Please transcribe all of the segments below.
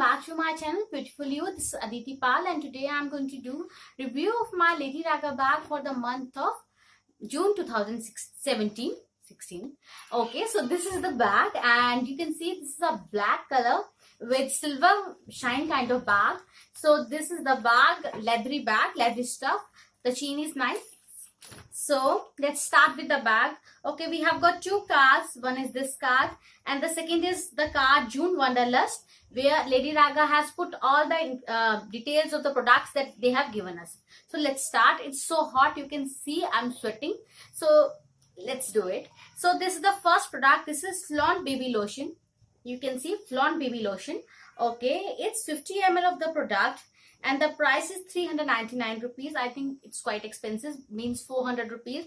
back to my channel Beautiful You. This is Aditi Pal and today I am going to do review of my Lady Raga bag for the month of June 2017. 16. Okay, so this is the bag and you can see this is a black color with silver shine kind of bag. So this is the bag, leathery stuff. The chain is nice. So let's start with the bag. Okay, we have got two cards. One is this card and the second is the card June Wanderlust, where Lady Raga has put all the details of the products that they have given us. So let's start. It's so hot, you can see I'm sweating. So let's do it. So this is the first product. This is Flaunt Baby Lotion. You can see Flaunt Baby Lotion. Okay, it's 50 ml of the product. And the price is 399 rupees. I think it's quite expensive, means 400 rupees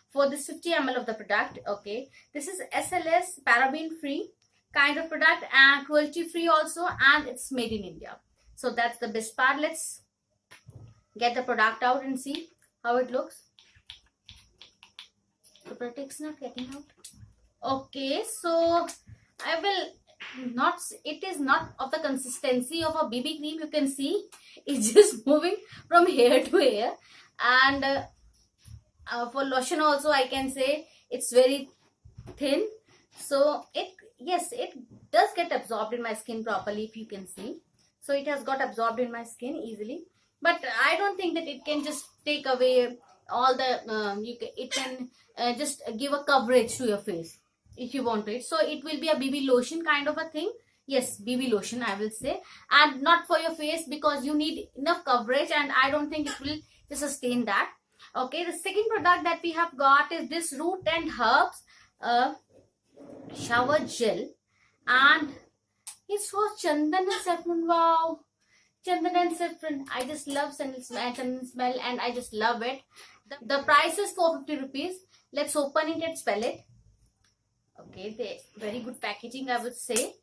for this 50 ml of the product. Okay, this is SLS paraben free kind of product and cruelty free also, and it's made in India. So that's the best part. Let's get the product out and see how it looks. The product's not getting out. Okay, so I will not, it is not of the consistency of a BB cream. You can see it's just moving from hair to hair, and for lotion also I can say it's very thin. So it does get absorbed in my skin properly, if you can see. So it has got absorbed in my skin easily, but I don't think that it can just take away all the it can just give a coverage to your face if you want it. So it will be a BB lotion kind of a thing. Yes, BB lotion I will say, and not for your face because you need enough coverage, and I don't think it will sustain that. Okay, the second product that we have got is this Root and Herbs shower gel, and it's for Chandan and Saffron. Wow, Chandan and Saffron. I just love Chandan smell and I just love it. The price is 450 rupees. Let's open it and smell it. Okay, they very good packaging, I would say.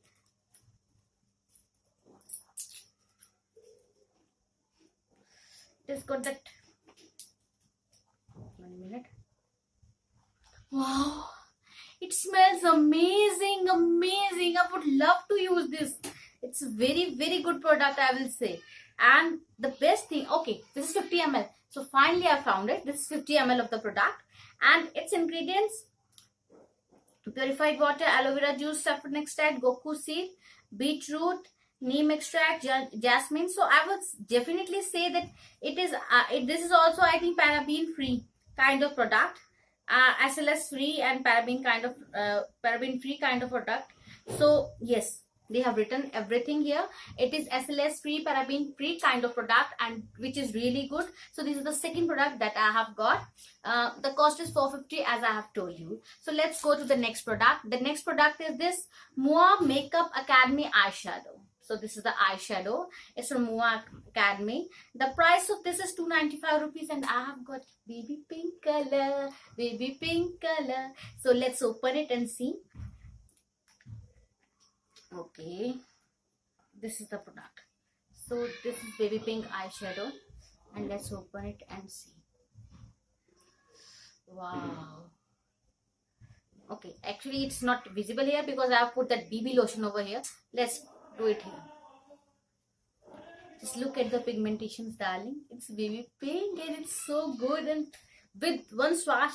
Just got that. 1 minute. Wow, it smells amazing. I would love to use this. It's a very good product, I will say. And the best thing, okay, this is 50 ml. So finally I found it. This is 50 ml of the product, and its ingredients: purified water, aloe vera juice, saffron extract, goku seed, beetroot, neem extract, jasmine. So I would definitely say that it is this is also, I think, paraben free kind of product, SLS free and paraben free kind of product. So yes, they have written everything here. It is SLS free, paraben free kind of product, and which is really good. So this is the second product that I have got. The cost is 450 as I have told you. So let's go to the next product. The next product is this Mua Makeup Academy eyeshadow. So this is the eyeshadow. It's from Mua Academy. The price of this is 295 rupees, and I have got baby pink color. So let's open it and see. Okay, this is the product. So this is baby pink eyeshadow, and let's open it and see. Wow. Okay, actually it's not visible here because I have put that BB lotion over here. Let's do it here. Just look at the pigmentations, darling. It's baby pink and it's so good, and with one swash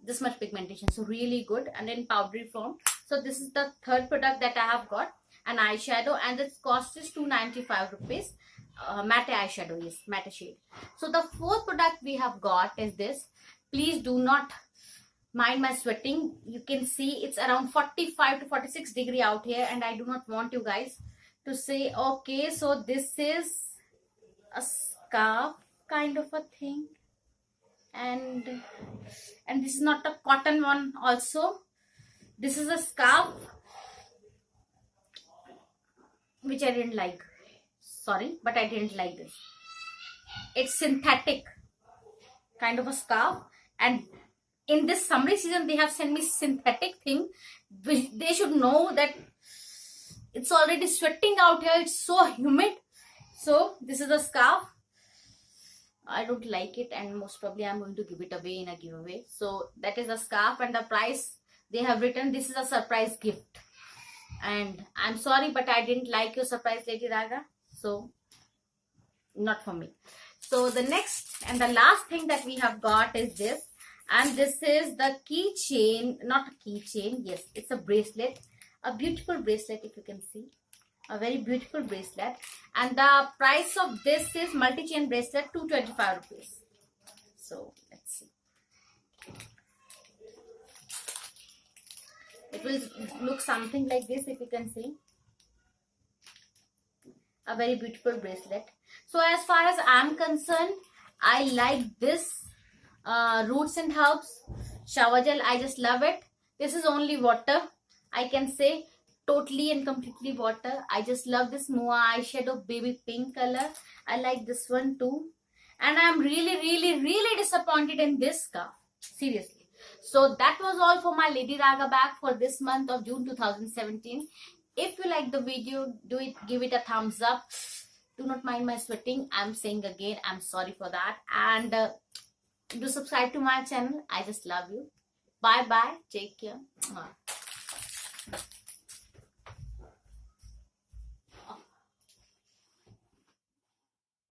this much pigmentation, so really good, and in powdery form. So this is the third product that I have got, an eyeshadow, and its cost is 295 rupees. Matte eyeshadow, yes, matte shade. So the fourth product we have got is this. Please do not mind my sweating. You can see it's around 45 to 46 degree out here, and I do not want you guys to say. Okay, so this is a scarf kind of a thing, and this is not a cotton one also. This is a scarf which I didn't like. Sorry, but I didn't like this. It's synthetic kind of a scarf, and in this summery season they have sent me synthetic thing. They should know that it's already sweating out here. It's so humid. So this is a scarf. I don't like it, and most probably I'm going to give it away in a giveaway. So that is a scarf, and the price they have written, this is a surprise gift. And I'm sorry, but I didn't like your surprise, Lady Raga. So not for me. So the next and the last thing that we have got is this, and this is the keychain. Not a keychain, yes, it's a bracelet, a beautiful bracelet, if you can see, a very beautiful bracelet. And the price of this is multi-chain bracelet, 225 rupees. So let's see, it will look something like this, if you can see, a very beautiful bracelet. So as far as I'm concerned, I like this roots and herbs shower gel. I just love it. This is only water, I can say, totally and completely water. I just love this Mua eyeshadow baby pink color. I like this one too. And I'm really disappointed in this scarf, seriously. So that was all for my Lady Raga bag for this month of June 2017. If you like the video, give it a thumbs up. Do not mind my sweating, I'm saying again, I'm sorry for that. And do subscribe to my channel. I just love you. Bye bye, take care.